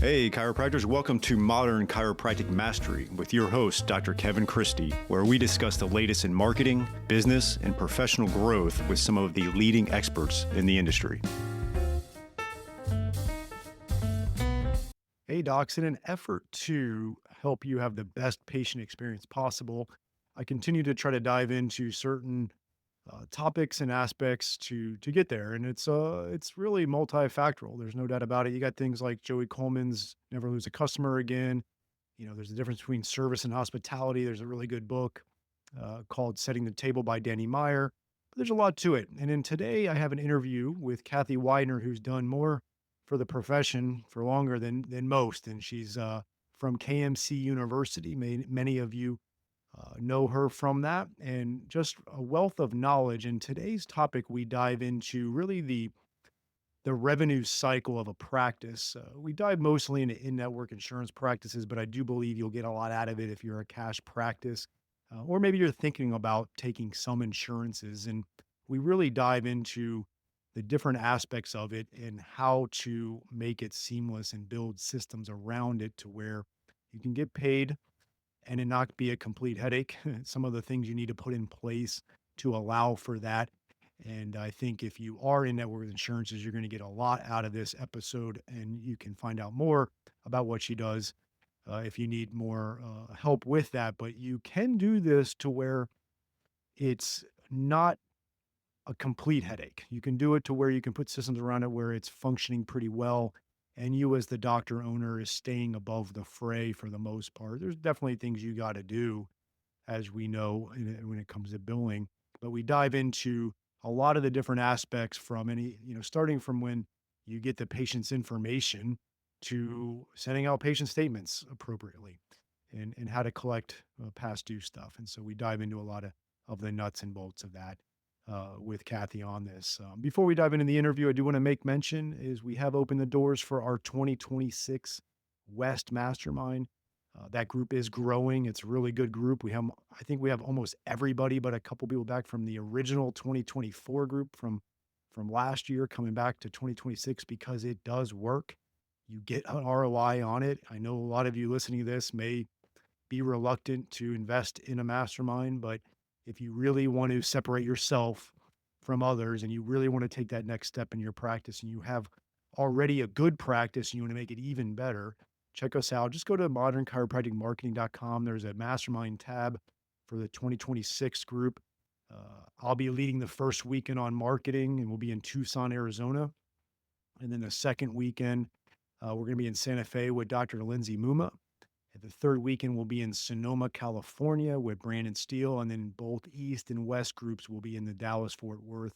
Hey, chiropractors, welcome to Modern Chiropractic Mastery with your host, Dr. Kevin Christie, where we discuss the latest in marketing, business, and professional growth with some of the leading experts in the industry. Hey, docs, in an effort to help you have the best patient experience possible, I continue to try to dive into certain topics and aspects to get there, and it's really multifactorial. There's no doubt about it. You got things like Joey Coleman's "Never Lose a Customer Again." There's a difference between service and hospitality. There's a really good book called "Setting the Table" by Danny Meyer. But there's a lot to it. And then today I have an interview with Kathy Weidner, who's done more for the profession for longer than most, and she's from KMC University. Many of you know her from that, and just a wealth of knowledge. In today's topic, we dive into really the revenue cycle of a practice. We dive mostly into in-network insurance practices, but I do believe you'll get a lot out of it if you're a cash practice, or maybe you're thinking about taking some insurances. And we really dive into the different aspects of it and how to make it seamless and build systems around it to where you can get paid and it not be a complete headache. Some of the things you need to put in place to allow for that. And I think if you are in network insurances, you're going to get a lot out of this episode, and you can find out more about what she does if you need more help with that. But you can do this to where it's not a complete headache. You can do it to where you can put systems around it where it's functioning pretty well. And you, as the doctor owner, is staying above the fray for the most part. There's definitely things you got to do, as we know, when it comes to billing. But we dive into a lot of the different aspects from starting from when you get the patient's information to sending out patient statements appropriately and how to collect past due stuff. And so we dive into a lot of the nuts and bolts of that with Kathy on this. Before we dive into the interview, I do want to make mention is we have opened the doors for our 2026 West Mastermind. That group is growing. It's a really good group. I think we have almost everybody, but a couple people back from the original 2024 group from last year coming back to 2026 because it does work. You get an ROI on it. I know a lot of you listening to this may be reluctant to invest in a mastermind, but if you really want to separate yourself from others and you really want to take that next step in your practice and you have already a good practice and you want to make it even better, check us out. Just go to modernchiropracticmarketing.com. There's a mastermind tab for the 2026 group. I'll be leading the first weekend on marketing, and we'll be in Tucson, Arizona. And then the second weekend, we're going to be in Santa Fe with Dr. Lindsay Muma. The third weekend will be in Sonoma, California with Brandon Steele. And then both East and West groups will be in the Dallas-Fort Worth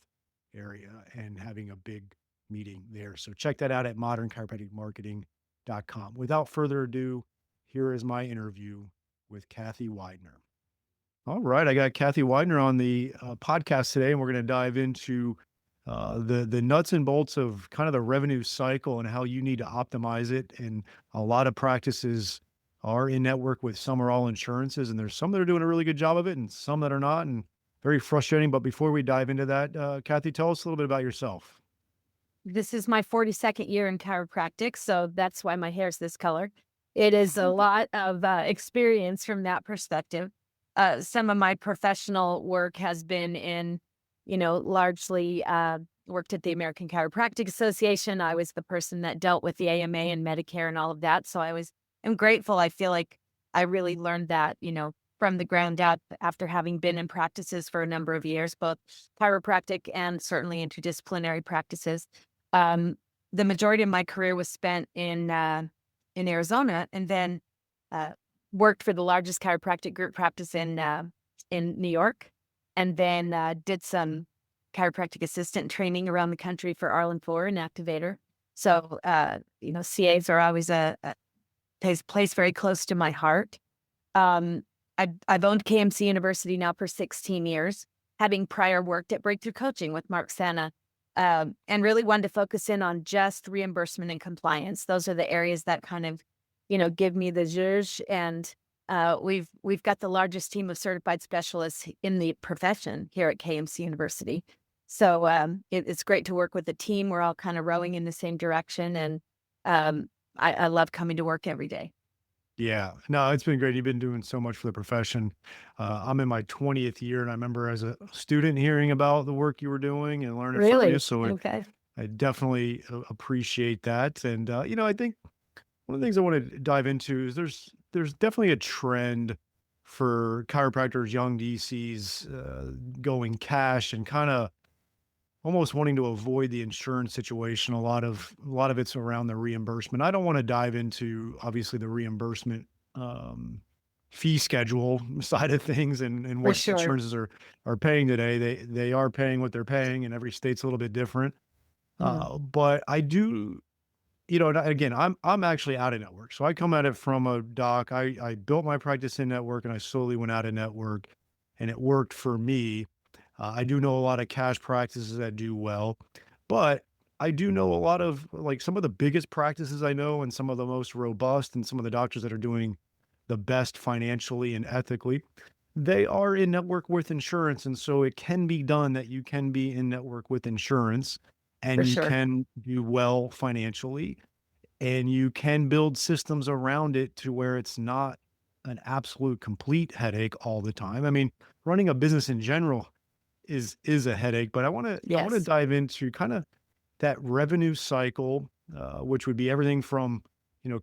area and having a big meeting there. So check that out at modernchiropracticmarketing.com. Without further ado, here is my interview with Kathy Weidner. All right, I got Kathy Weidner on the podcast today, and we're going to dive into the nuts and bolts of kind of the revenue cycle and how you need to optimize it. And a lot of practices are in network with some or all insurances, and there's some that are doing a really good job of it and some that are not, and very frustrating. But before we dive into that, Kathy, tell us a little bit about yourself. This is my 42nd year in chiropractic, so that's why my hair's this color. It is a lot of experience from that perspective. Some of my professional work has been in, largely worked at the American Chiropractic Association. I was the person that dealt with the AMA and Medicare and all of that, so I'm grateful. I feel like I really learned that, from the ground up after having been in practices for a number of years, both chiropractic and certainly interdisciplinary practices. The majority of my career was spent in Arizona, and then worked for the largest chiropractic group practice in New York, and then did some chiropractic assistant training around the country for Arlen Four and Activator. So, CAs are always a place very close to my heart. I've owned KMC University now for 16 years, having prior worked at Breakthrough Coaching with Mark Sana, and really wanted to focus in on just reimbursement and compliance. Those are the areas that kind of, give me the zhuzh. And we've got the largest team of certified specialists in the profession here at KMC University. So it's great to work with the team. We're all kind of rowing in the same direction. And I love coming to work every day. Yeah. No, it's been great. You've been doing so much for the profession. I'm in my 20th year, and I remember as a student hearing about the work you were doing and learning from you. Really? So Okay. I definitely appreciate that. And I think one of the things I want to dive into is there's definitely a trend for chiropractors, young DCs, going cash and kind of almost wanting to avoid the insurance situation. A lot of it's around the reimbursement. I don't want to dive into obviously the reimbursement um, fee schedule side of things and For what sure. insurances are paying today. They are paying what they're paying, and every state's a little bit different. Mhm. But I do, and again, I'm actually out of network, so I come at it from a doc. I built my practice in network, and I slowly went out of network, and it worked for me. I do know a lot of cash practices that do well, but I do know a lot of like some of the biggest practices I know, and some of the most robust, and some of the doctors that are doing the best financially and ethically. They are in network with insurance, and so it can be done that you can be in network with insurance, For and you sure. can do well financially, and you can build systems around it to where it's not an absolute complete headache all the time. I mean, running a business in general is a headache, but I want to Yes. dive into kind of that revenue cycle, which would be everything from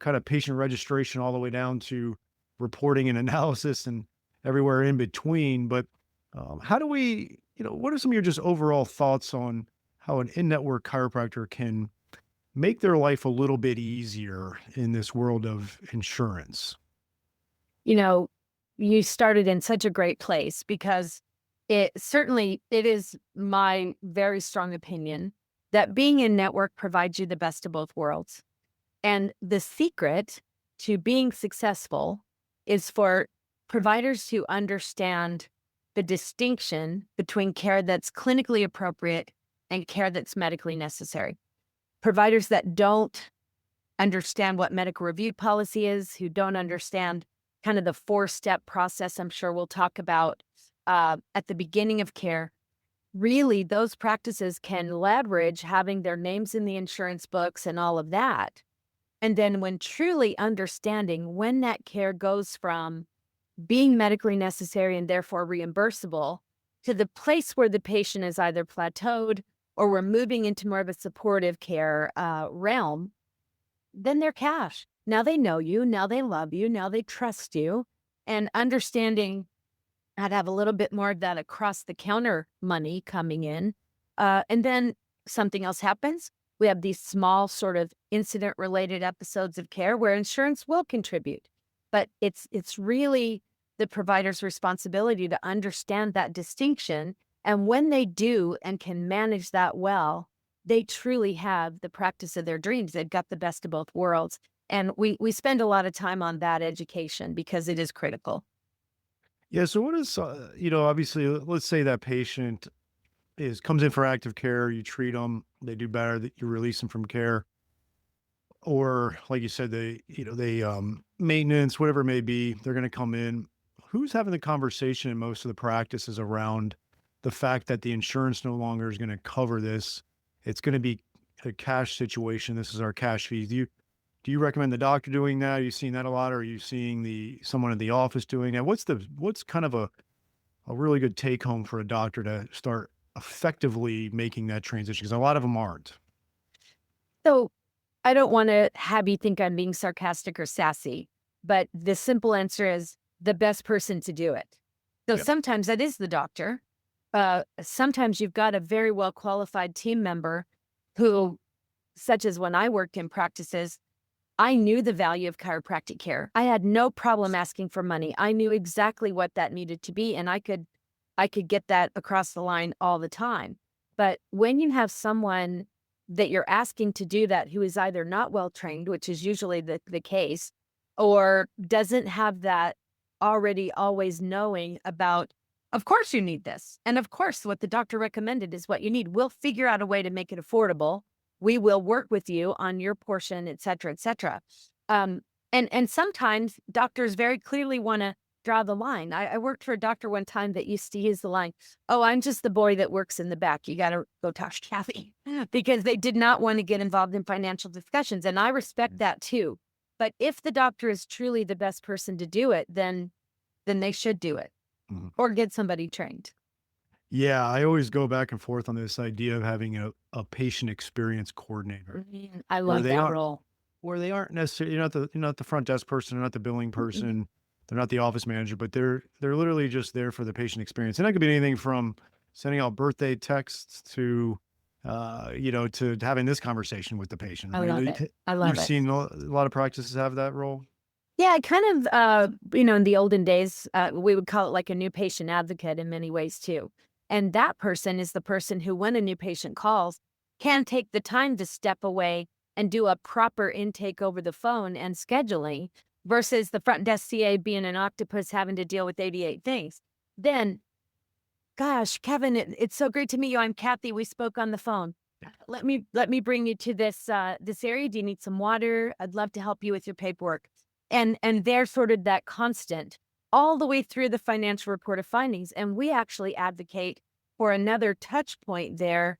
kind of patient registration all the way down to reporting and analysis and everywhere in between. But how do we, what are some of your just overall thoughts on how an in-network chiropractor can make their life a little bit easier in this world of insurance? You know, you started in such a great place because it is my very strong opinion that being in network provides you the best of both worlds. And the secret to being successful is for providers to understand the distinction between care that's clinically appropriate and care that's medically necessary. Providers that don't understand what medical review policy is, who don't understand kind of the four-step process I'm sure we'll talk about at the beginning of care. Really, those practices can leverage having their names in the insurance books and all of that. And then, when truly understanding when that care goes from being medically necessary and therefore reimbursable to the place where the patient is either plateaued or we're moving into more of a supportive care realm, then they're cash. Now they know you, now they love you, now they trust you, and understanding how to have a little bit more of that across the counter money coming in. And then something else happens. We have these small sort of incident related episodes of care where insurance will contribute. But it's really the provider's responsibility to understand that distinction. And when they do and can manage that well, they truly have the practice of their dreams. They've got the best of both worlds. And we spend a lot of time on that education because it is critical. Yeah. So what is, obviously, let's say that patient is comes in for active care, you treat them, they do better, that you release them from care, or like you said, they maintenance, whatever it may be, they're going to come in. Who's having the conversation in most of the practices around the fact that the insurance no longer is going to cover this? It's going to be a cash situation. This is our cash fees. Do you recommend the doctor doing that? Are you seeing that a lot? Or are you seeing the someone in the office doing that? What's kind of a really good take home for a doctor to start effectively making that transition? Because a lot of them aren't. So I don't want to have you think I'm being sarcastic or sassy, but the simple answer is the best person to do it. So Yep. sometimes that is the doctor. Sometimes you've got a very well qualified team member who, such as when I worked in practices, I knew the value of chiropractic care. I had no problem asking for money. I knew exactly what that needed to be, and I could get that across the line all the time. But when you have someone that you're asking to do that who is either not well trained, which is usually the case, or doesn't have that already always knowing about, of course you need this. And of course, what the doctor recommended is what you need. We'll figure out a way to make it affordable. We will work with you on your portion, et cetera, et cetera. Um, and sometimes doctors very clearly want to draw the line. I worked for a doctor one time that used to use the line, "Oh, I'm just the boy that works in the back. You got to go talk to Kathy," because they did not want to get involved in financial discussions. And I respect that too. But if the doctor is truly the best person to do it, then they should do it Mhm. or get somebody trained. Yeah, I always go back and forth on this idea of having a patient experience coordinator I where love they that aren't role. where they aren't necessarily you're not the front desk person, they're not the billing Mm-mm. person, they're not the office manager, but they're literally just there for the patient experience. And that could be anything from sending out birthday texts to to having this conversation with the patient, I right? love it. I love You've it. seen a lot of practices have that role. Yeah, I kind of, in the olden days, we would call it like a new patient advocate in many ways too. And that person is the person who, when a new patient calls, can take the time to step away and do a proper intake over the phone and scheduling versus the front desk CA being an octopus having to deal with 88 things. Then, gosh, Kevin, it's so great to meet you. I'm Kathy. We spoke on the phone. Let me bring you to this area. Do you need some water? I'd love to help you with your paperwork. And they're sort of that constant all the way through the financial report of findings. And we actually advocate for another touch point there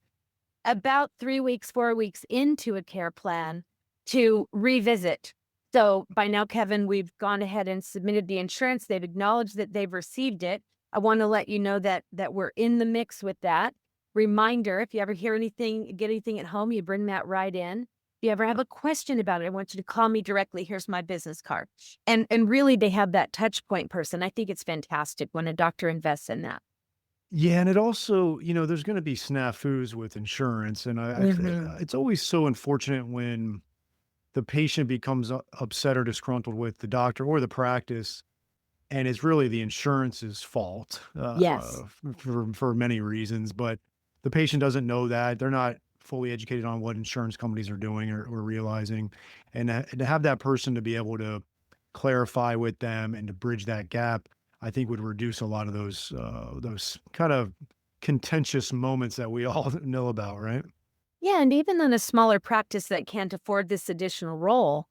about 3 weeks, 4 weeks into a care plan to revisit. So by now, Kevin, we've gone ahead and submitted the insurance. They've acknowledged that they've received it. I want to let you know that we're in the mix with that. Reminder, if you ever hear anything, get anything at home, you bring that right in. If you ever have a question about it, I want you to call me directly. Here's my business card. And really they have that touch point person. I think it's fantastic when a doctor invests in that. Yeah, and it also, there's going to be snafus with insurance, and Mhm. it's always so unfortunate when the patient becomes upset or disgruntled with the doctor or the practice, and it's really the insurance's fault Yes. for many reasons. But the patient doesn't know that; they're not fully educated on what insurance companies are doing or realizing, and to have that person to be able to clarify with them and to bridge that gap, I think would reduce a lot of those kind of contentious moments that we all know about, right? Yeah, and even in a smaller practice that can't afford this additional role,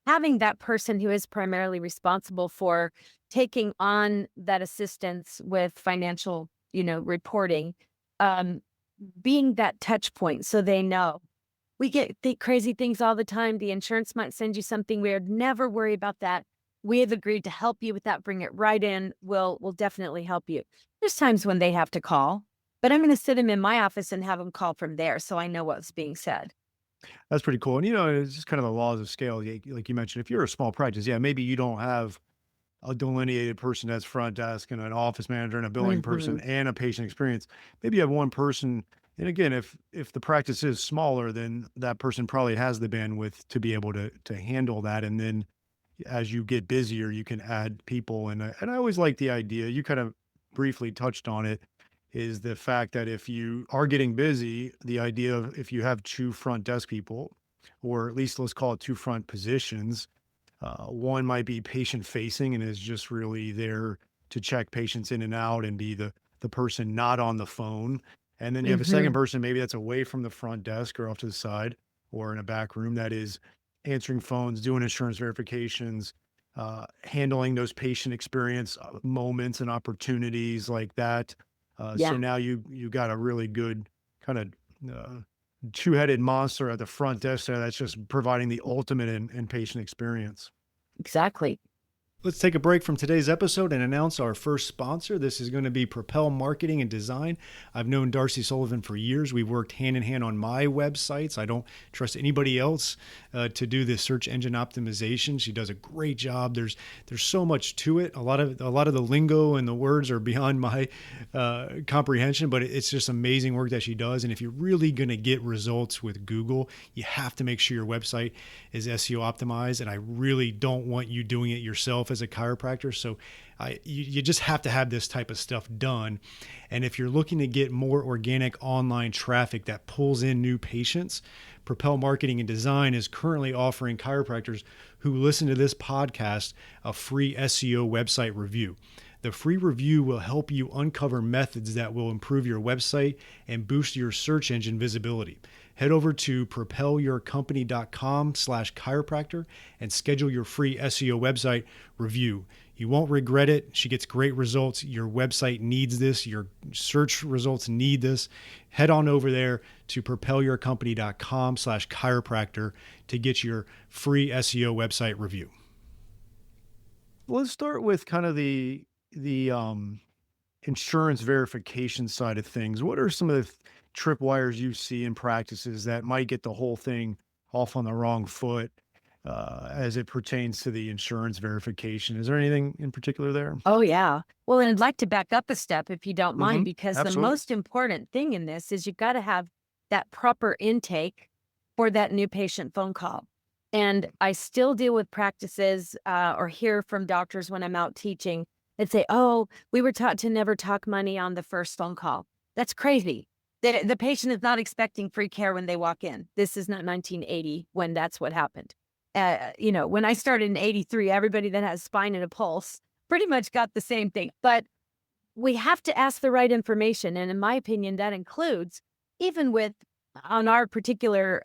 having that person who is primarily responsible for taking on that assistance with financial, reporting, um, being that touch point so they know. We get crazy things all the time. The insurance might send you something weird. Never worry about that. We have agreed to help you with that. Bring it right in. We'll definitely help you. There's times when they have to call, but I'm going to sit them in my office and have them call from there so I know what's being said. That's pretty cool. And it's just kind of the laws of scale. Like you mentioned, if you're a small practice, yeah, maybe you don't have a delineated person that's front desk and an office manager and a billing person Mhm. and a patient experience. Maybe you have one person. And again, if the practice is smaller, then that person probably has the bandwidth to be able to handle that. And then as you get busier, you can add people. And I always like the idea. You kind of briefly touched on it. Is the fact that if you are getting busy, the idea of if you have two front desk people, or at least let's call it two front positions, one might be patient facing and is just really there to check patients in and out and be the person not on the phone. And then you have a second Mhm. person, maybe that's away from the front desk or off to the side or in a back room that is answering phones, doing insurance verifications, handling those patient experience moments and opportunities like that. So Yeah, now you got a really good kind of uh, two-headed monster at the front desk there that's just providing the ultimate in patient experience. exactly. Let's take a break from today's episode and announce our first sponsor. This is going to be Propel Marketing and Design. I've known Darcy Sullivan for years. We've worked hand in hand on my websites. I don't trust anybody else to do the search engine optimization. She does a great job. There's so much to it. A lot of the lingo and the words are beyond my comprehension, but it's just amazing work that she does. And if you're really going to get results with Google, you have to make sure your website is SEO optimized. And I really don't want you doing it yourself as a chiropractor. So you just have to have this type of stuff done. And if you're looking to get more organic online traffic that pulls in new patients, Propel Marketing and Design is currently offering chiropractors who listen to this podcast a free SEO website review. The free review will help you uncover methods that will improve your website and boost your search engine visibility. Head over to propelyourcompany.com/chiropractor and schedule your free SEO website review. You won't regret it. She gets great results. Your website needs this. Your search results need this. Head on over there to propelyourcompany.com/chiropractor to get your free SEO website review. Let's start with kind of the insurance verification side of things. What are some of the tripwires you see in practices that might get the whole thing off on the wrong foot as it pertains to the insurance verification? Is there anything in particular there? Oh, yeah. Well, and I'd like to back up a step if you don't mind, Hmm. because the Absolutely. most important thing in this is you got to have that proper intake for that new patient phone call. And I still deal with practices or hear from doctors when I'm out teaching that say, oh, we were taught to never talk money on the first phone call. That's crazy. The patient is not expecting free care when they walk in. This is not 1980 when that's what happened. When I started in 83, everybody that has spine and a pulse pretty much got the same thing. But we have to ask the right information. And in my opinion, that includes even with on our particular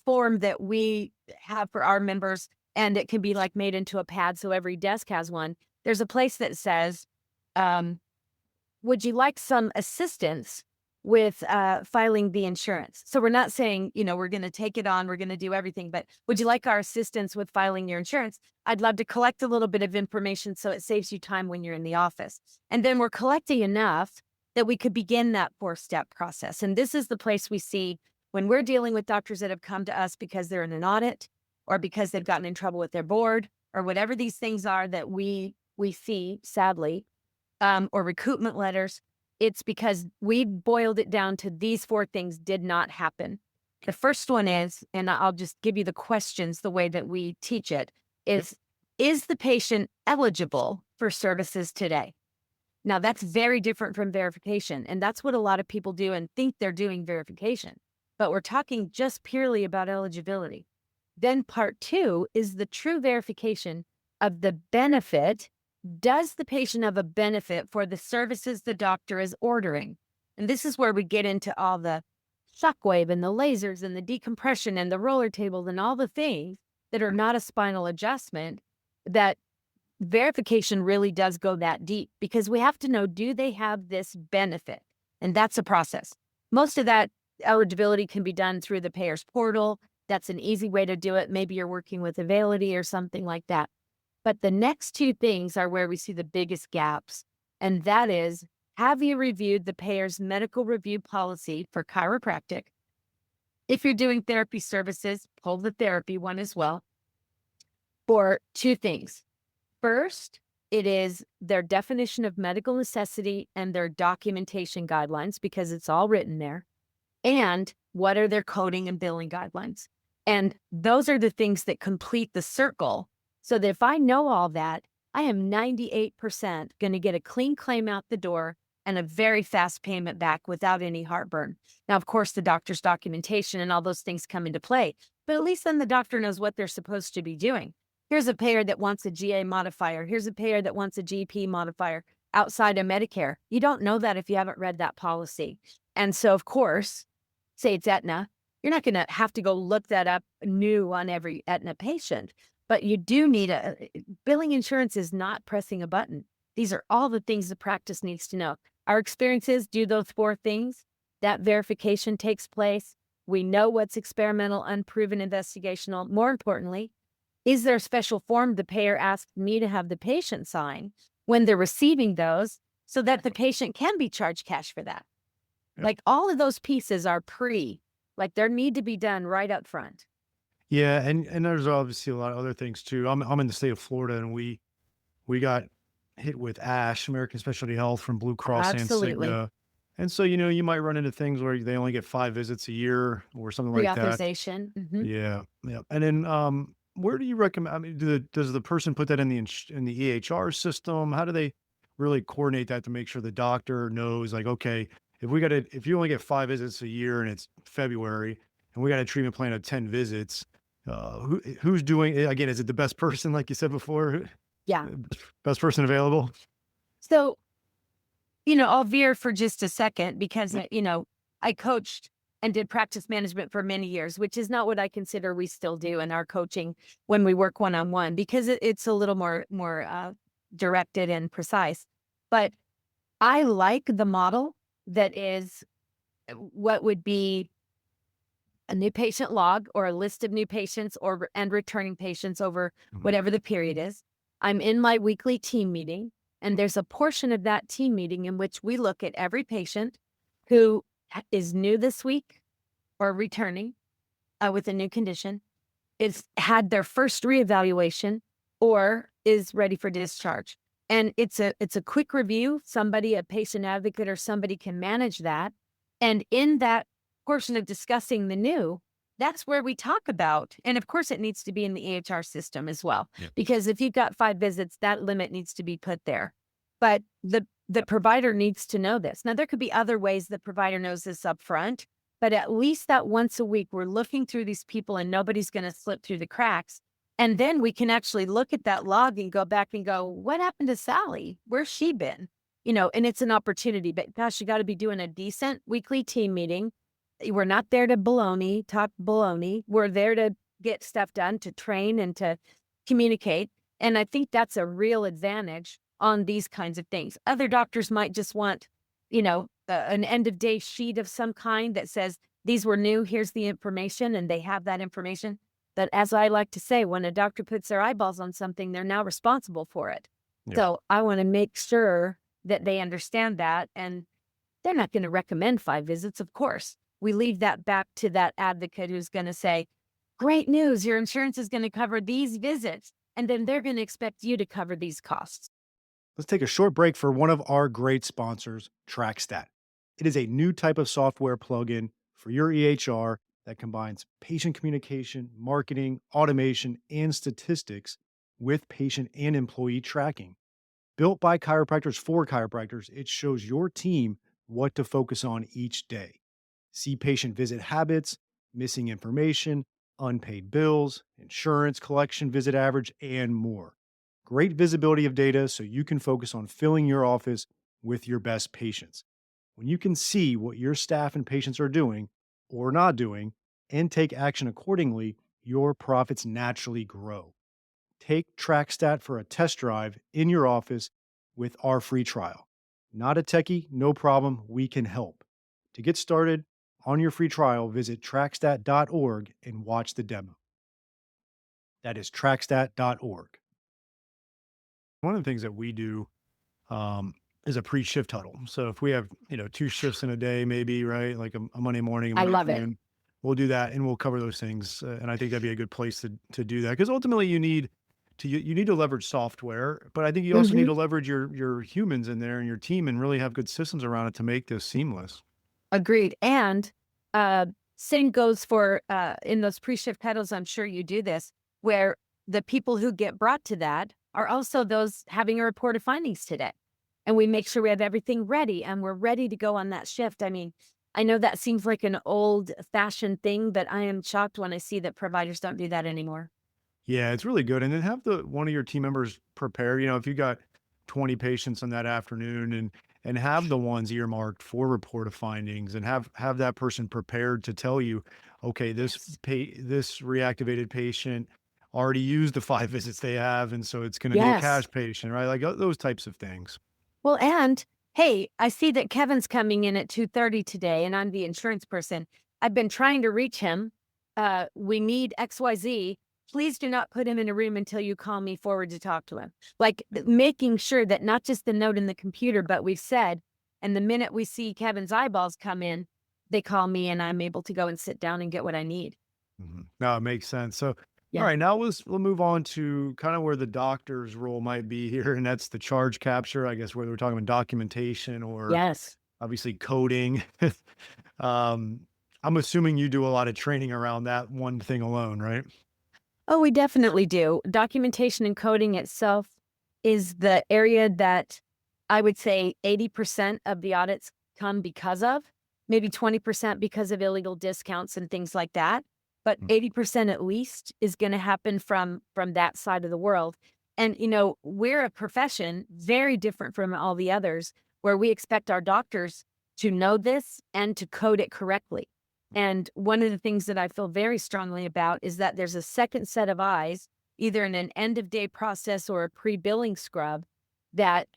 form that we have for our members, and it can be like made into a pad. So every desk has one. There's a place that says, um, would you like some assistance with filing the insurance? So we're not saying, we're going to take it on, we're going to do everything, but would you like our assistance with filing your insurance? I'd love to collect a little bit of information so it saves you time when you're in the office. And then we're collecting enough that we could begin that 4-step process. And this is the place we see when we're dealing with doctors that have come to us because they're in an audit or because they've gotten in trouble with their board or whatever these things are that we see, sadly, or recoupment letters. It's because we boiled it down to these 4 things did not happen. The first one is, and I'll just give you the questions the way that we teach it, Yep. is the patient eligible for services today? Now, that's very different from verification. And that's what a lot of people do and think they're doing verification. But we're talking just purely about eligibility. Then part 2 is the true verification of the benefit. Does the patient have a benefit for the services the doctor is ordering? And this is where we get into all the shockwave and the lasers and the decompression and the roller tables and all the things that are not a spinal adjustment. That verification really does go that deep because we have to know, do they have this benefit? And that's a process. Most of that eligibility can be done through the payer's portal. That's an easy way to do it. Maybe you're working with Availity or something like that. But the next 2 things are where we see the biggest gaps. And that is, have you reviewed the payer's medical review policy for chiropractic? If you're doing therapy services, pull the therapy one as well for 2 things. First, it is their definition of medical necessity and their documentation guidelines, because it's all written there. And what are their coding and billing guidelines? And those are the things that complete the circle. So that if I know all that, I am 98% going to get a clean claim out the door and a very fast payment back without any heartburn. Now, of course, the doctor's documentation and all those things come into play, but at least then the doctor knows what they're supposed to be doing. Here's a payer that wants a GA modifier. Here's a payer that wants a GP modifier outside of Medicare. You don't know that if you haven't read that policy. And so, of course, say it's Aetna, you're not going to have to go look that up new on every Aetna patient, but you do need billing insurance is not pressing a button. These are all the things the practice needs to know. Our experiences do those 4 things. That verification takes place. We know what's experimental, unproven, investigational. More importantly, is there a special form the payer asked me to have the patient sign when they're receiving those so that the patient can be charged cash for that? Yep. Like all of those pieces are like they need to be done right up front. Yeah, and there's obviously a lot of other things too. I'm in the state of Florida, and we got hit with ASH, American Specialty Health, from Blue Cross and Absolutely. Cigna. And so, you might run into things where they only get 5 visits a year or something like that. Pre-authorization. Yeah, yeah. And then, where do you recommend? I mean, does the person put that in in the EHR system? How do they really coordinate that to make sure the doctor knows, like, okay, if you only get 5 visits a year and it's February, and we got a treatment plan of 10 visits, who's doing it again? Is it the best person, like you said before, Yeah. best person available? So, I'll veer for just a second because, I coached and did practice management for many years, which is not what I consider we still do in our coaching when we work one-on-one, because it's a little more directed and precise. But I like the model that is what would be a new patient log or a list of new patients and returning patients over Mhm. whatever the period is. I'm in my weekly team meeting, and there's a portion of that team meeting in which we look at every patient who is new this week or returning with a new condition, is had their first reevaluation, or is ready for discharge. And it's a quick review. Somebody, a patient advocate or somebody can manage that. And in that portion of discussing the new, that's where we talk about, and of course it needs to be in the EHR system as well, Yeah. because if you've got 5 visits, that limit needs to be put there. But the provider needs to know this. Now, there could be other ways the provider knows this up front, but at least that once a week, we're looking through these people and nobody's going to slip through the cracks. And then we can actually look at that log and go back and go, what happened to Sally? Where's she been? And it's an opportunity, but gosh, you got to be doing a decent weekly team meeting. We're not there to talk baloney. We're there to get stuff done, to train and to communicate. And I think that's a real advantage on these kinds of things. Other doctors might just want, an end of day sheet of some kind that says, these were new, here's the information, and they have that information. But as I like to say, when a doctor puts their eyeballs on something, they're now responsible for it. Yeah. So I want to make sure that they understand that. And they're not going to recommend 5 visits, of course. We leave that back to that advocate who's going to say, great news, your insurance is going to cover these visits. And then they're going to expect you to cover these costs. Let's take a short break for one of our great sponsors, TrackStat. It is a new type of software plugin for your EHR that combines patient communication, marketing, automation, and statistics with patient and employee tracking. Built by chiropractors for chiropractors, it shows your team what to focus on each day. See patient visit habits, missing information, unpaid bills, insurance collection visit average, and more. Great visibility of data so you can focus on filling your office with your best patients. When you can see what your staff and patients are doing or not doing and take action accordingly, your profits naturally grow. Take TrackStat for a test drive in your office with our free trial. Not a techie, no problem, we can help. To get started on your free trial, visit trackstat.org and watch the demo. That is trackstat.org. One of the things that we do um, is a pre-shift huddle. So if we have, 2 shifts in a day, maybe, right? Like a Monday morning, a I Monday love it. afternoon, we'll do that and we'll cover those things. And I think that'd be a good place to do that because ultimately you need to leverage software, but I think you also need Mhm. to leverage your humans in there and your team and really have good systems around it to make this seamless. Agreed. And uh, same goes for in those pre-shift huddles. I'm sure you do this, where the people who get brought to that are also those having a report of findings today. And we make sure we have everything ready and we're ready to go on that shift. I mean, I know that seems like an old fashioned thing, but I am shocked when I see that providers don't do that anymore. Yeah, it's really good. And then have the one of your team members prepare, if you got 20 patients on that afternoon and have the ones earmarked for report of findings and have that person prepared to tell you, okay, Yes. this reactivated patient already used the 5 visits they have, and so it's going to be a Yes. cash patient, right? Like those types of things. Well, and hey, I see that Kevin's coming in at 2:30 today, and I'm the insurance person. I've been trying to reach him. We need XYZ. Please do not put him in a room until you call me forward to talk to him. Like making sure that not just the note in the computer, but we've said, and the minute we see Kevin's eyeballs come in, they call me and I'm able to go and sit down and get what I need. No, it makes sense. So, all Yeah. right, now we'll move on to kind of where the doctor's role might be here, and that's the charge capture. I guess whether we're talking about documentation or Yes. obviously coding. um, I'm assuming you do a lot of training around that one thing alone, right? Oh, we definitely do. Documentation and coding itself is the area that I would say 80% of the audits come because of, maybe 20% because of illegal discounts and things like that. But Mm. 80% at least is going to happen from that side of the world. And we're a profession very different from all the others where we expect our doctors to know this and to code it correctly. And one of the things that I feel very strongly about is that there's a second set of eyes, either in an end of day process or a pre-billing scrub, that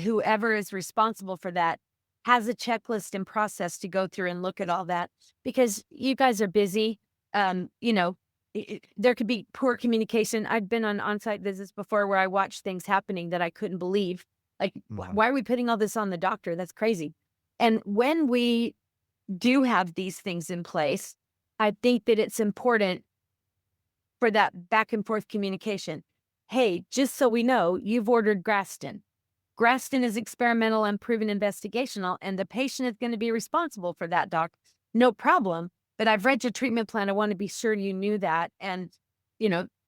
whoever is responsible for that has a checklist and process to go through and look at all that, because you guys are busy. You know, there could be poor communication. I've been on on-site visits before where I watched things happening that I couldn't believe. Like, Mhm. why are we putting all this on the doctor? That's crazy. And when we do have these things in place, I think that it's important for that back and forth communication. Hey, just so we know, you've ordered Graston. Graston is experimental and proven investigational, and the patient is going to be responsible for that, doc. No problem. But I've read your treatment plan. I want to be sure you knew that. And,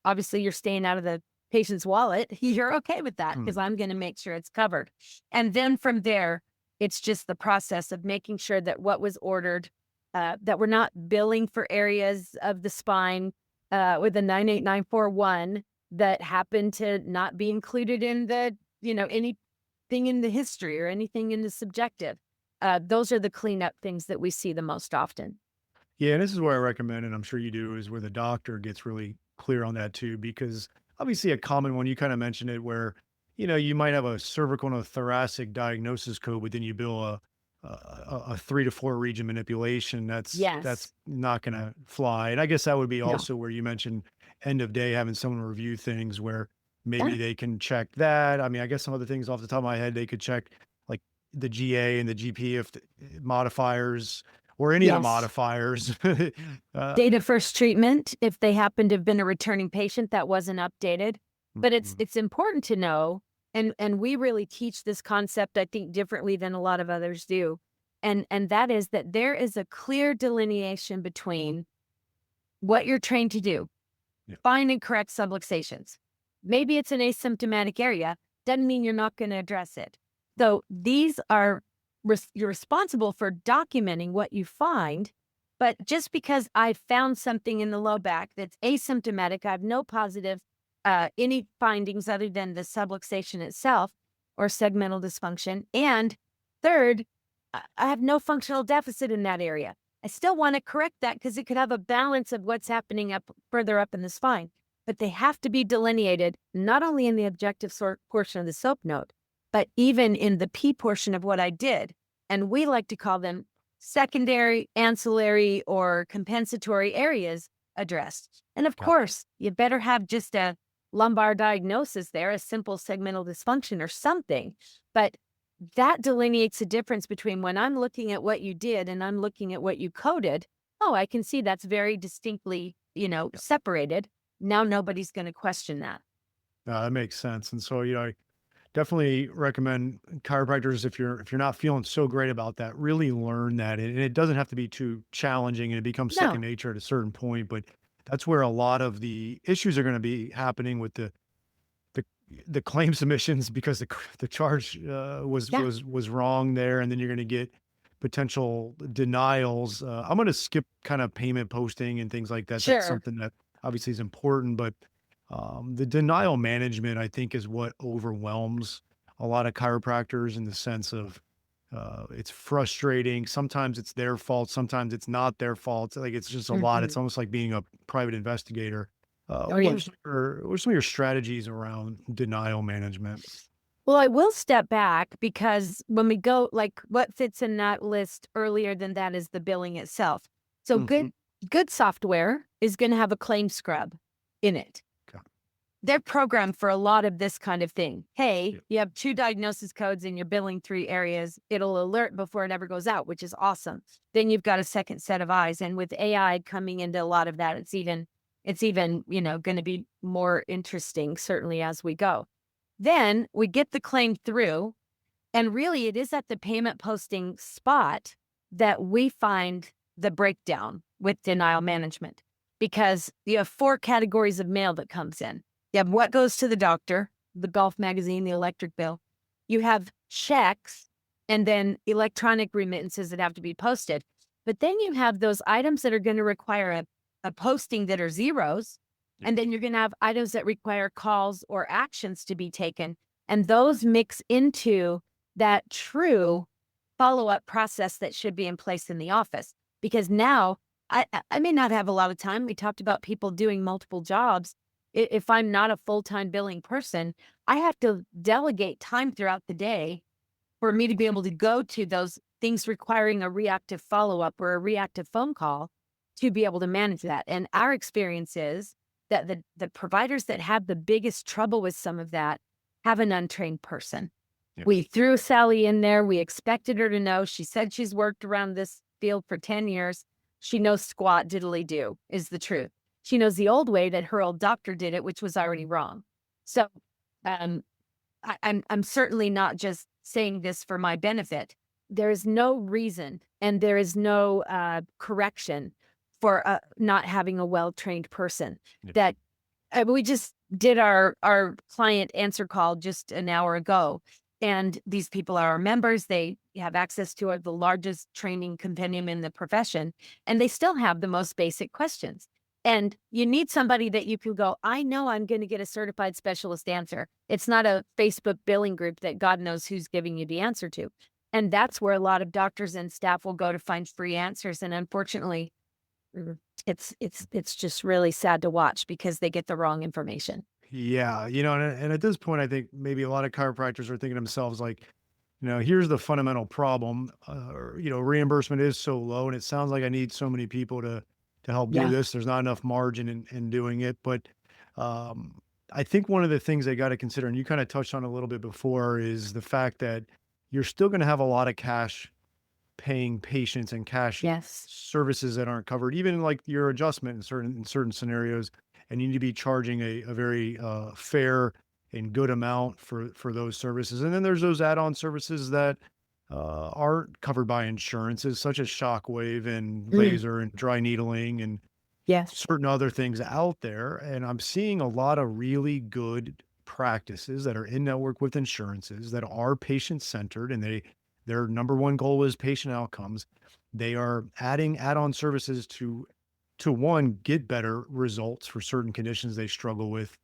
obviously you're staying out of the patient's wallet. You're okay with that because Mm. I'm going to make sure it's covered. And then from there, it's just the process of making sure that what was ordered, that we're not billing for areas of the spine with a 98941 that happen to not be included in the, anything in the history or anything in the subjective. Those are the cleanup things that we see the most often. Yeah, and this is where I recommend, and I'm sure you do, is where the doctor gets really clear on that too, because obviously a common one, you kind of mentioned it, where you might have a cervical and a thoracic diagnosis code, but then you bill a 3 to 4 region manipulation. That's Yes. not going to fly. And I guess that would be No. also where you mentioned end of day having someone review things where maybe Yeah. they can check that. I mean, I guess some other things off the top of my head, they could check like the GA and the GP if modifiers or any of the Yes. modifiers. Uh, Date of first treatment, if they happen to have been a returning patient that wasn't updated. But it's mhm, it's important to know, and we really teach this concept, I think, differently than a lot of others do. And that is that there is a clear delineation between what you're trained to do, yeah, find and correct subluxations. Maybe it's an asymptomatic area, doesn't mean you're not going to address it. So these are, you're responsible for documenting what you find. But just because I found something in the low back that's asymptomatic, I have no positive, any findings other than the subluxation itself or segmental dysfunction. And third, I have no functional deficit in that area. I still want to correct that because it could have a balance of what's happening up further up in the spine. But they have to be delineated not only in the objective sort portion of the SOAP note, but even in the P portion of what I did. And we like to call them secondary, ancillary, or compensatory areas addressed. And of got course, you better have just a lumbar diagnosis there, a simple segmental dysfunction or something. But that delineates the difference between when I'm looking at what you did and I'm looking at what you coded. Oh, I can see that's very distinctly, yeah. separated. Now nobody's going to question that. That makes sense. And so, I definitely recommend chiropractors if you're not feeling so great about that, really learn that. And it doesn't have to be too challenging and it becomes second No. nature at a certain point, but that's where a lot of the issues are going to be happening with the the claim submissions because the charge Yeah. was wrong there, and then you're going to get potential denials. I'm going to skip kind of payment posting and things like that. That's Sure. something that obviously is important, but the denial management I think is what overwhelms a lot of chiropractors in the sense of it's frustrating. Sometimes it's their fault. Sometimes it's not their fault. Like it's just a lot. It's Mhm. almost like being a private investigator. Oh, yeah. What are some of your strategies around denial management? Well, I will step back because when we go, like, what fits in that list earlier than that is the billing itself. So Mhm. good software is going to have a claim scrub in it. Okay. They're programmed for a lot of this kind of thing. Hey, Yeah. you have 2 diagnosis codes and you're billing 3 areas. It'll alert before it ever goes out, which is awesome. Then you've got a second set of eyes. And with AI coming into a lot of that, it's even, going to be more interesting, certainly as we go. Then we get the claim through. And really, it is at the payment posting spot that we find the breakdown with denial management because you have 4 categories of mail that comes in. You have what goes to the doctor, the golf magazine, the electric bill. You have checks and then electronic remittances that have to be posted. But then you have those items that are going to require a posting that are zeros. Yeah. And then you're going to have items that require calls or actions to be taken. And those mix into that true follow-up process that should be in place in the office. Because now I may not have a lot of time. We talked about people doing multiple jobs. If I'm not a full-time billing person, I have to delegate time throughout the day for me to be able to go to those things requiring a reactive follow-up or a reactive phone call to be able to manage that. And our experience is that the providers that have the biggest trouble with some of that have an untrained person. Yeah. We threw Sally in there. We expected her to know. She said she's worked around this field for 10 years. She knows squat diddly do is the truth. She knows the old way that her old doctor did it, which was already wrong. So um, I'm certainly not just saying this for my benefit. There is no reason and there is no correction for not having a well-trained person. Yeah. That we just did our client answer call just an hour ago, and these people are our members. They have access to the largest training compendium in the profession, and they still have the most basic questions. And you need somebody that you can go, I know I'm going to get a certified specialist answer. It's not a Facebook billing group that God knows who's giving you the answer to. And that's where a lot of doctors and staff will go to find free answers. And unfortunately, it's just really sad to watch because they get the wrong information. Yeah, and at this point, I think maybe a lot of chiropractors are thinking to themselves like, here's the fundamental problem. Reimbursement is so low, and it sounds like I need so many people to help do Yeah. this. There's not enough margin in doing it. But um, I think one of the things they got to consider, and you kind of touched on a little bit before, is the fact that you're still going to have a lot of cash paying patients and cash Yes. services that aren't covered, even like your adjustment in certain scenarios, and you need to be charging a very fair and good amount for those services. And then there's those add-on services that aren't covered by insurances, such as shockwave and Mm. laser and dry needling and Yes. certain other things out there. And I'm seeing a lot of really good practices that are in network with insurances that are patient centered, and their number one goal is patient outcomes. They are adding add-on services to one, get better results for certain conditions they struggle with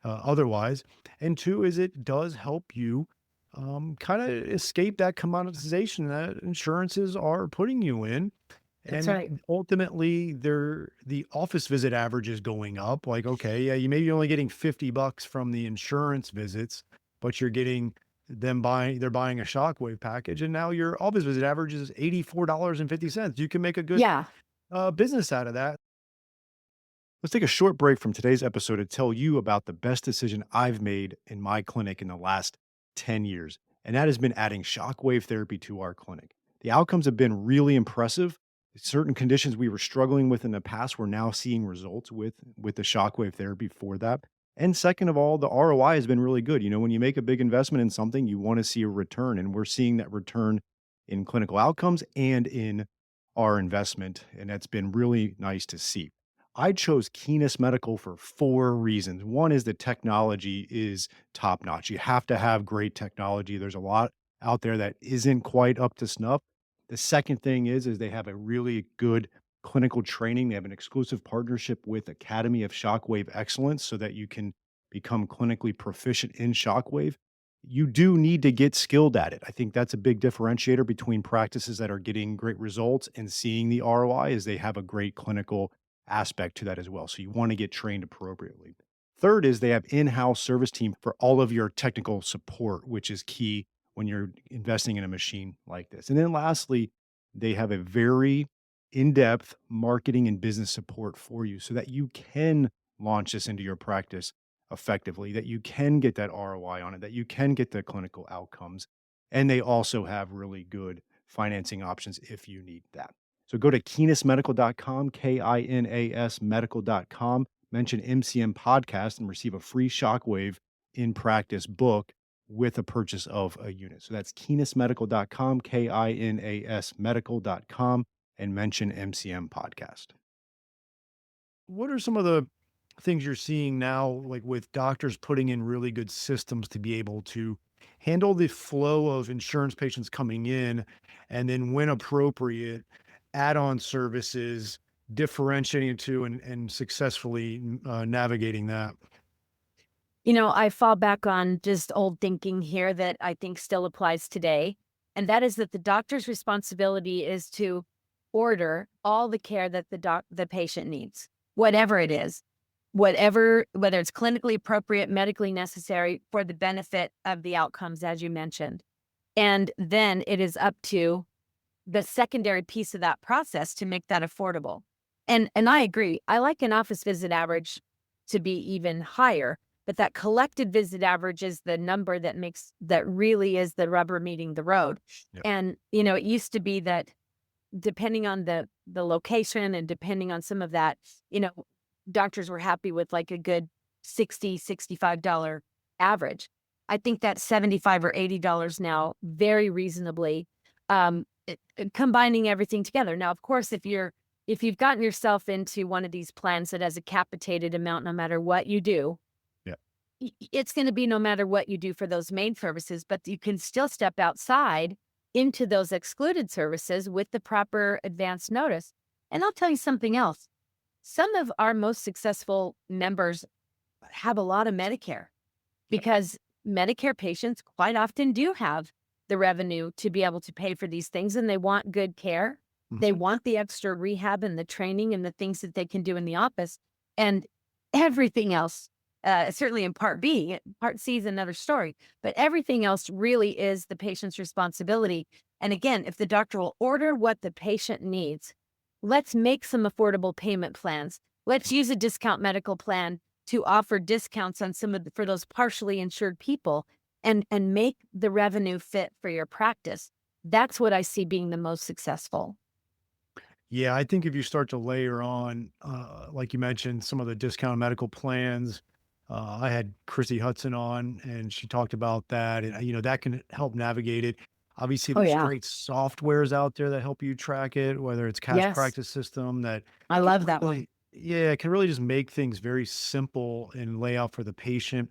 otherwise. And two is it does help you kind of escape that commoditization that insurances are putting you in. That's right. And ultimately, the office visit average is going up. Like, okay, yeah, you may be only getting $50 from the insurance visits, but you're getting they're buying a shockwave package, and now your office visit average is $84.50. You can make a good Yeah. business out of that. Let's take a short break from today's episode to tell you about the best decision I've made in my clinic in the last 10 years, and that has been adding shockwave therapy to our clinic. The outcomes have been really impressive. Certain conditions we were struggling with in the past, we're now seeing results with the shockwave therapy for that. And second of all, the ROI has been really good. When you make a big investment in something, you want to see a return, and we're seeing that return in clinical outcomes and in our investment, and that's been really nice to see. I chose Keenest Medical for 4 reasons. One is the technology is top notch. You have to have great technology. There's a lot out there that isn't quite up to snuff. The second thing is they have a really good clinical training. They have an exclusive partnership with Academy of Shockwave Excellence so that you can become clinically proficient in shockwave. You do need to get skilled at it. I think that's a big differentiator between practices that are getting great results and seeing the ROI is they have a great clinical aspect to that as well. So you want to get trained appropriately. Third is they have in-house service team for all of your technical support, which is key when you're investing in a machine like this. And then lastly, they have a very in-depth marketing and business support for you so that you can launch this into your practice effectively, that you can get that ROI on it, that you can get the clinical outcomes. And they also have really good financing options if you need that. So go to kinasmedical.com, KINAS medical.com, mention MCM podcast and receive a free shockwave in practice book with a purchase of a unit. So that's kinasmedical.com, KINAS medical.com, and mention MCM podcast. What are some of the things you're seeing now, like with doctors putting in really good systems to be able to handle the flow of insurance patients coming in, and then when appropriate, add-on services, differentiating to and successfully navigating that? I fall back on just old thinking here that I think still applies today. And that is that the doctor's responsibility is to order all the care that the patient needs, whatever it is, whether it's clinically appropriate, medically necessary for the benefit of the outcomes, as you mentioned. And then it is up to the secondary piece of that process to make that affordable. And I agree. I like an office visit average to be even higher, but that collected visit average is the number that really is the rubber meeting the road. Yep. And it used to be that depending on the location and depending on some of that, you know, doctors were happy with like a good $65 average. I think that's 75 or $80 now, very reasonably, combining everything together. Now, of course, if you've gotten yourself into one of these plans that has a capitated amount, no matter what you do, Yeah. it's going to be no matter what you do for those main services, but you can still step outside into those excluded services with the proper advance notice. And I'll tell you something else. Some of our most successful members have a lot of Medicare because Medicare patients quite often do have the revenue to be able to pay for these things, and they want good care. They Mhm. want the extra rehab and the training and the things that they can do in the office, and everything else, certainly in Part B. Part C is another story, but everything else really is the patient's responsibility. And again, if the doctor will order what the patient needs, let's make some affordable payment plans. Let's use a discount medical plan to offer discounts on for those partially insured people and make the revenue fit for your practice. That's what I see being the most successful. Yeah, I think if you start to layer on, like you mentioned, some of the discount medical plans, I had Chrissy Hudson on, and she talked about that, and that can help navigate it. Obviously, Oh, there's yeah. great softwares out there that help you track it, whether it's Cash Yes. Practice System that I can love that one. really, yeah, it can really just make things very simple and lay out for the patient.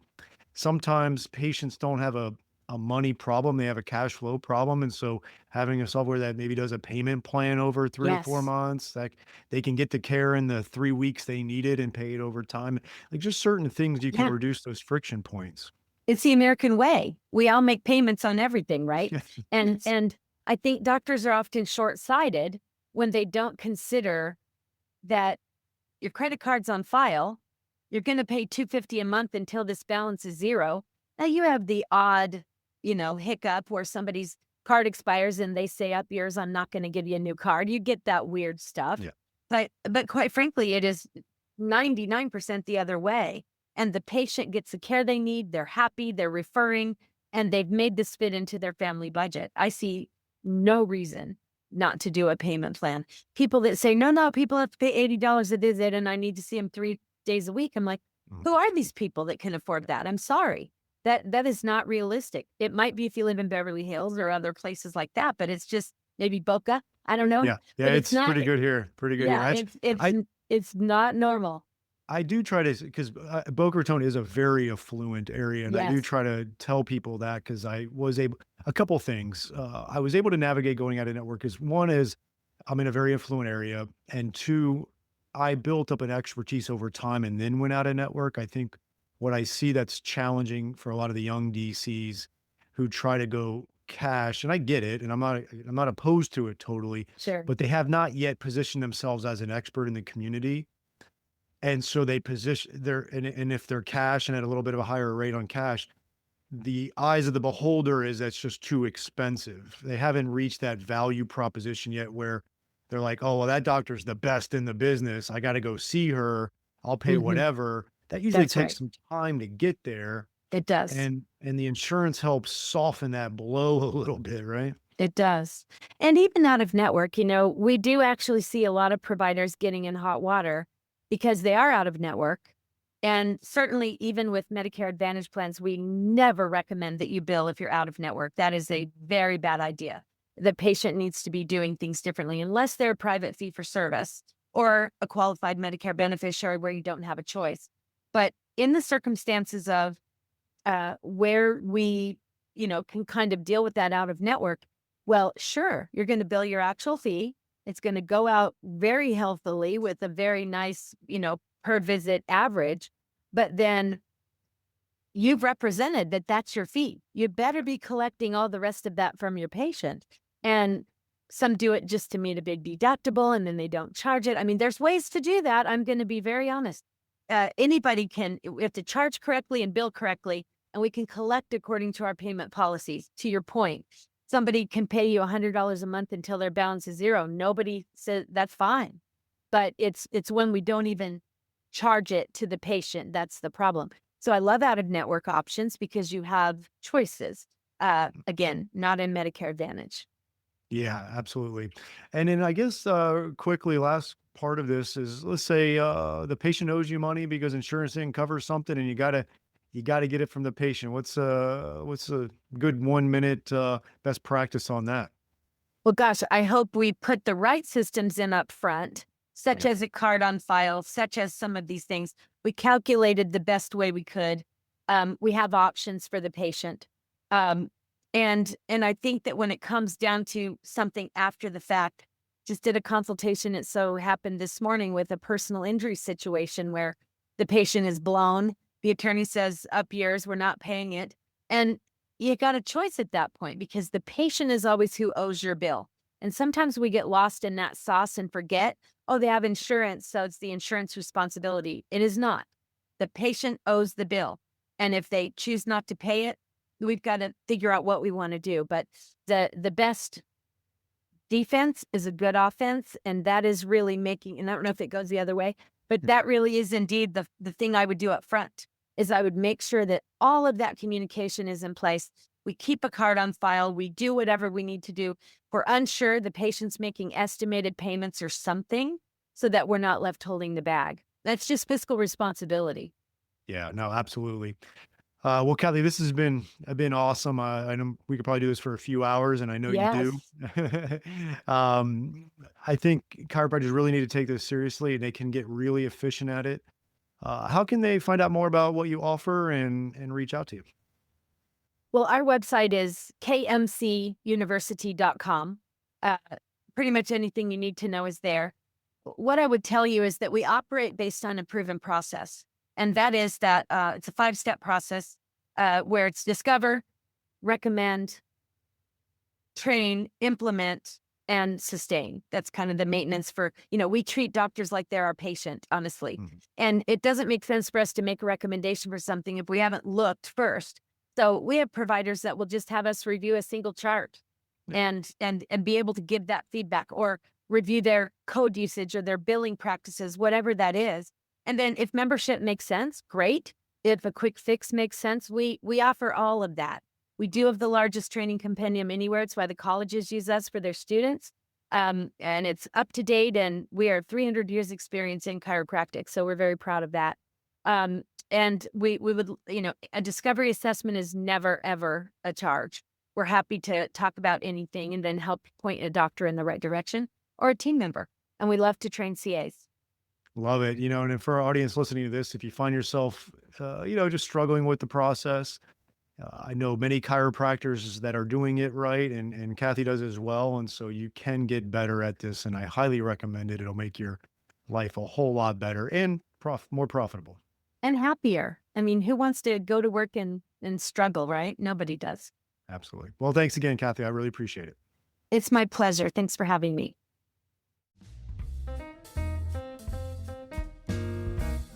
Sometimes patients don't have a money problem, they have a cash flow problem, and so having a software that maybe does a payment plan over 3 or 4 Yes. months, that they can get the care in the 3 weeks they need it and pay it over time. Like, just certain things you can Yeah. reduce those friction points. It's the American way. We all make payments on everything, right? Yes. And Yes. and I think doctors are often short-sighted when they don't consider that your credit card's on file. You're going to pay 250 a month until this balance is zero. Now you have the odd, hiccup where somebody's card expires and they say up yours, I'm not going to give you a new card. You get that weird stuff. Yeah. But quite frankly, it is 99% the other way. And the patient gets the care they need, they're happy, they're referring, and they've made this fit into their family budget. I see no reason not to do a payment plan. People that say, no, people have to pay $80 a visit and I need to see them 3 days a week. I'm like, Mhm. who are these people that can afford that? I'm sorry. That is not realistic. It might be if you live in Beverly Hills or other places like that, but it's just maybe Boca. I don't know. Yeah. Yeah, But it's it's not, pretty good here, pretty good here. yeah, Actually, I it's not normal. I do try to, because Boca Raton is a very affluent area, and I do Yes. try to tell people that because I was able a couple things. I was able to navigate going out of network is one is I'm in a very affluent area, and two, I built up an expertise over time and then went out of network. I think what I see that's challenging for a lot of the young DCs who try to go cash, and I get it, and I'm not opposed to it totally, Sure. but they have not yet positioned themselves as an expert in the community, and so they position their and if they're cash and at a little bit of a higher rate on cash, the eyes of the beholder is that's just too expensive. They haven't reached that value proposition yet where they're like, "Oh, well, that doctor's the best in the business. I got to go see her. I'll pay Hmm. whatever." That usually That's takes right. some time to get there, It does. and the insurance helps soften that blow a little bit, right? It does. And even out of network, we do actually see a lot of providers getting in hot water because they are out of network. And certainly, even with Medicare Advantage plans, we never recommend that you bill if you're out of network. That is a very bad idea. The patient needs to be doing things differently unless they're a private fee for service or a qualified Medicare beneficiary where you don't have a choice. But in the circumstances of where we, can kind of deal with that out of network. Well, sure, you're going to bill your actual fee. It's going to go out very healthily with a very nice, per visit average. But then you've represented that that's your fee. You better be collecting all the rest of that from your patient. And Some do it just to meet a big deductible and then they don't charge it. I mean, there's ways to do that. I'm going to be very honest. Anybody can, we have to charge correctly and bill correctly, and we can collect according to our payment policies. To your point, somebody can pay you $100 a month until their balance is zero. Nobody says that's fine. But it's when we don't even charge it to the patient. That's the problem. So I love out-of-network options because you have choices. Again, not in Medicare Advantage. Yeah, absolutely. And then I guess quickly, last part of this is, let's say the patient owes you money because insurance didn't cover something, and you gotta get it from the patient. What's a good 1 minute best practice on that? Well, gosh, I hope we put the right systems in up front, such Yeah. as a card on file, such as some of these things. We calculated the best way we could. We have options for the patient. Um, and I think that when it comes down to something after the fact, just did a consultation. It so happened this morning with a personal injury situation where the patient is blown. The attorney says, up yours, we're not paying it. And you got a choice at that point because the patient is always who owes your bill. And sometimes we get lost in that sauce and forget, oh, they have insurance, so it's the insurance responsibility. It is not. The patient owes the bill. And if they choose not to pay it, we've got to figure out what we want to do. But the best defense is a good offense. And that is really making, and I don't know if it goes the other way, but that really is indeed the thing I would do up front is I would make sure that all of that communication is in place. We keep a card on file. We do whatever we need to do. If we're unsure, the patient's making estimated payments or something so that we're not left holding the bag. That's just fiscal responsibility. Yeah, no, absolutely. Well, Kathy, this has been awesome. I know we could probably do this for a few hours, and I know you do. Yes. I think chiropractors really need to take this seriously, and they can get really efficient at it. How can they find out more about what you offer and reach out to you? Well, our website is kmcuniversity.com. Uh, Pretty much anything you need to know is there. What I would tell you is that we operate based on a proven process. And that is that it's a 5-step process where it's discover, recommend, train, implement, and sustain. That's kind of the maintenance for, we treat doctors like they're our patient, honestly. Mhm. And it doesn't make sense for us to make a recommendation for something if we haven't looked first. So we have providers that will just have us review a single chart Yeah. and be able to give that feedback or review their code usage or their billing practices, whatever that is. And then if membership makes sense, great. If a quick fix makes sense, we offer all of that. We do have the largest training compendium anywhere. It's why the colleges use us for their students. And it's up to date, and we are 300 years experience in chiropractic. So we're very proud of that. And we would, a discovery assessment is never, ever a charge. We're happy to talk about anything and then help point a doctor in the right direction or a team member. And we love to train CAs. Love it. And then for our audience listening to this, if you find yourself, just struggling with the process, I know many chiropractors that are doing it right, and Kathy does as well. And so you can get better at this, and I highly recommend it. It'll make your life a whole lot better and more profitable. And happier. I mean, who wants to go to work and struggle, right? Nobody does. Absolutely. Well, thanks again, Kathy. I really appreciate it. It's my pleasure. Thanks for having me.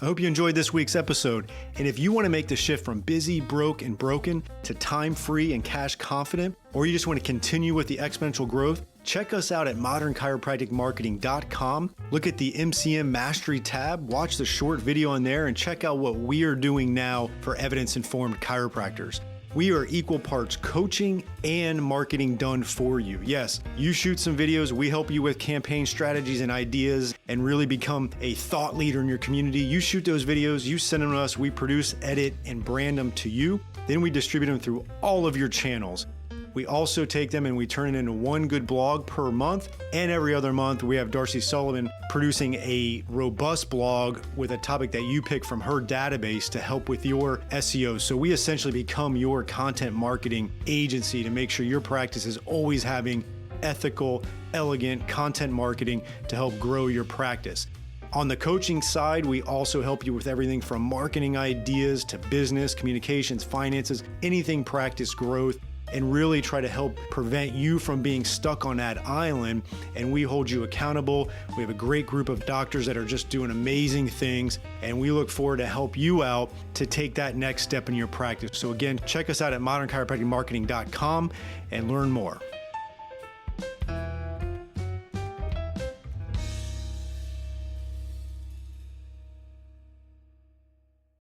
I hope you enjoyed this week's episode. And if you want to make the shift from busy, broke, and broken to time-free and cash confident, or you just want to continue with the exponential growth, check us out at modernchiropracticmarketing.com. Look at the MCM Mastery tab, watch the short video on there, and check out what we are doing now for evidence-informed chiropractors. We are equal parts coaching and marketing done for you. Yes, you shoot some videos, we help you with campaign strategies and ideas and really become a thought leader in your community. You shoot those videos, you send them to us, we produce, edit, and brand them to you. Then we distribute them through all of your channels. We also take them and we turn it into one good blog per month. And every other month, we have Darcy Sullivan producing a robust blog with a topic that you pick from her database to help with your SEO. So we essentially become your content marketing agency to make sure your practice is always having ethical, elegant content marketing to help grow your practice. On the coaching side, we also help you with everything from marketing ideas to business, communications, finances, anything practice growth. and really try to help prevent you from being stuck on that island. And we hold you accountable. We have a great group of doctors that are just doing amazing things, and we look forward to help you out to take that next step in your practice. So again, check us out at modernchiropracticmarketing.com and learn more.